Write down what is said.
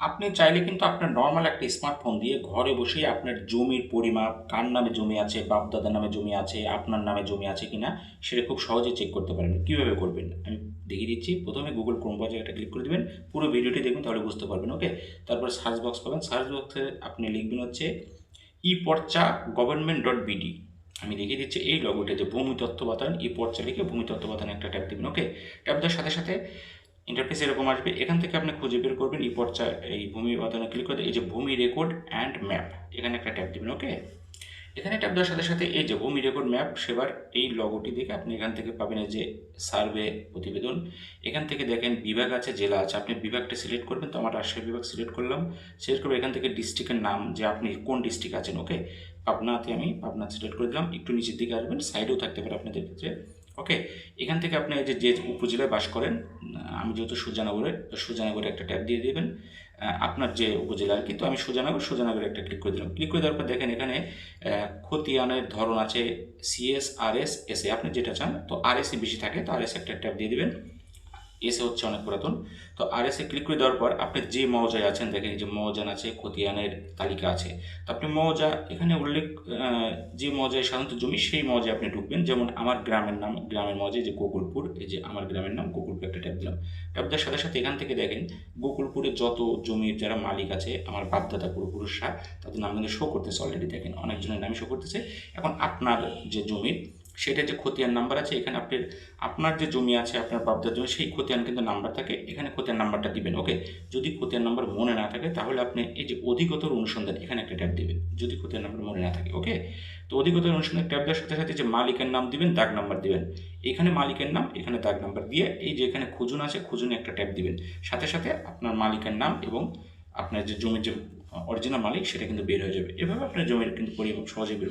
আপনি চাইলে কিন্তু আপনার নরমাল একটা স্মার্টফোন দিয়ে ঘরে বসেই আপনার জমির পরিমাপ, কার নামে জমি আছে, বাপ-দাদার নামে জমি আছে, আপনার নামে জমি আছে কিনা সেটা খুব সহজেই চেক করতে পারবেন। কিভাবে করবেন? আমি দেখিয়ে দিচ্ছি। প্রথমে Google Chrome ব্রাউজারে একটা ক্লিক করে দিবেন। পুরো ভিডিওটি দেখবেন তাহলে বুঝতে পারবেন। ওকে? তারপর সার্চ বক্স পাবেন। সার্চ বক্সে আপনি লিখবেন হচ্ছে ই-পর্চা গভর্নমেন্ট.বিডি। আমি দেখিয়ে দিচ্ছি এই লগোটা যে ভূমি তত্ত্ব বাতায়ন ই-পর্চা লিখে ভূমি তত্ত্ব বাতায়ন একটা ট্যাব দিবেন। ওকে? ট্যাব দেওয়ার সাথে সাথে ইন্টারফেস এরকম আসবে। এখান থেকে আপনি খুঁজে বের করবেন ই-পর্চা এই ভূমি বাতায়নে ক্লিক করে এই যে ভূমি রেকর্ড অ্যান্ড ম্যাপ এখানে একটা ট্যাব দিবেন। ওকে? এখানে ট্যাপ দেওয়ার সাথে সাথে এই যে ভূমি রেকর্ড ম্যাপ সেবার এই লগোটি দেখে আপনি এখান থেকে পাবেন এই যে সার্ভে প্রতিবেদন। এখান থেকে দেখেন বিভাগ আছে, জেলা আছে। আপনি বিভাগটা সিলেক্ট করবেন। তো আমার রাজশাহী বিভাগ সিলেক্ট করলাম। সিলেক্ট করে এখান থেকে ডিস্ট্রিক্টের নাম যে আপনি কোন ডিস্ট্রিক্ট আছেন। ওকে? পাবনাতে আমি পাবনা সিলেক্ট করে দিলাম। একটু নিচের দিকে আসবেন, সাইডেও থাকতে পারে আপনাদের ক্ষেত্রে। ওকে? এখান থেকে আপনি এই যে যে উপজেলায় বাস করেন, আমি যেহেতু সুজানগরে, তো সুজানগরে একটা ট্যাব দিয়ে দেবেন। আপনার যে উপজেলা আর কি, তো আমি সুজানগরে একটা ক্লিক করে দিলাম। ক্লিক করে দেওয়ার পর দেখেন এখানে খতিয়ানের ধরন আছে সিএস, আরএস, এসএ। আপনি যেটা চান, তো আরএসএ বেশি থাকে, তো আরএস একটা ট্যাব দিয়ে দিবেন। এসে হচ্ছে অনেক পুরাতন। তো আরএসএ ক্লিক করে দেওয়ার পর আপনি যে মৌজায় আছেন দেখেন যে মৌজান আছে, খতিয়ানের তালিকা আছে। তো আপনি মৌজা এখানে উল্লেখ যে মৌজায় সাধারণত জমি সেই মৌজায় আপনি ঢুকবেন। যেমন আমার গ্রামের নাম, গ্রামের মৌজায় যে গোকুলপুর, এই যে আমার গ্রামের নাম গোকুলপুর একটা ট্যাব দিলাম। ট্যাব দেওয়ার সাথে সাথে এখান থেকে দেখেন গোকুলপুরে যত জমির যারা মালিক আছে আমার বাপদাদা পূর্বপুরুষরা, তাদের নাম কিন্তু শো করতেছে অলরেডি। দেখেন অনেকজনের নামই শো করতেছে। এখন আপনার যে জমির সেটা যে খতিয়ান নাম্বার আছে এখানে আপনার যে জমি আছে আপনার বাপদাদার জমি সেই খতিয়ান কিন্তু নাম্বার থাকে, এখানে খতিয়ান নাম্বারটা দিবেন। ওকে? যদি খতিয়ান নাম্বার মনে না থাকে তাহলে আপনি এই যে অধিকতর অনুসন্ধান এখানে একটা ট্যাব দিবেন, যদি খতিয়ান নাম্বার মনে না থাকে। ওকে? তো অধিকতর অনুসন্ধান ট্যাব দেওয়ার সাথে সাথে যে মালিকের নাম দিবেন, দাগ নাম্বার দিবেন। এখানে মালিকের নাম, এখানে দাগ নাম্বার দিয়ে এই যে এখানে খুঁজুন আছে, খুঁজুনে একটা ট্যাব দিবেন। সাথে সাথে আপনার মালিকের নাম এবং আপনার যে জমির যে অরিজিনাল মালিক সেটা কিন্তু বের হয়ে যাবে। এভাবে আপনার জমির কিন্তু পরিমাপ সহজে বের